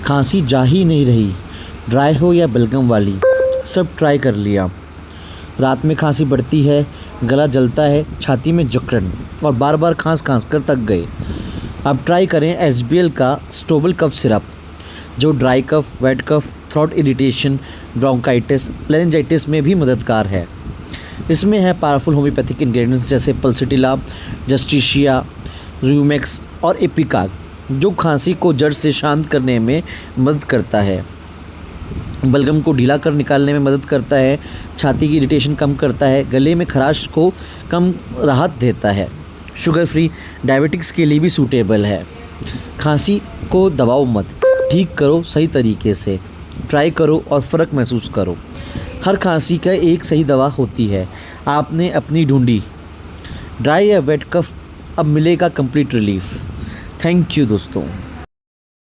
खांसी जा ही नहीं रही, ड्राई हो या बलगम वाली, सब ट्राई कर लिया। रात में खांसी बढ़ती है, गला जलता है, छाती में जकड़न और बार बार खांस कर थक गए। अब ट्राई करें SBL का स्टोबल कफ सिरप, जो ड्राई कफ, वेट कफ, थ्रोट इरिटेशन, ब्रोंकाइटिस, लेरिंजाइटिस में भी मददगार है। इसमें है पावरफुल होम्योपैथिक इंग्रेडिएंट्स जैसे पल्सिटिला, जस्टिशिया, रूमेक्स और एपिकाग, जो खांसी को जड़ से शांत करने में मदद करता है, बलगम को ढीला कर निकालने में मदद करता है, छाती की इरिटेशन कम करता है, गले में खराश को कम राहत देता है, शुगर फ्री, डायबिटिक्स के लिए भी सूटेबल है। खांसी को दबाओ मत, ठीक करो सही तरीके से, ट्राई करो और फ़र्क महसूस करो। हर खांसी का एक सही दवा होती है, आपने अपनी ढूंढी। ड्राई या वेट कफ, अब मिलेगा कंप्लीट रिलीफ। थैंक यू दोस्तों।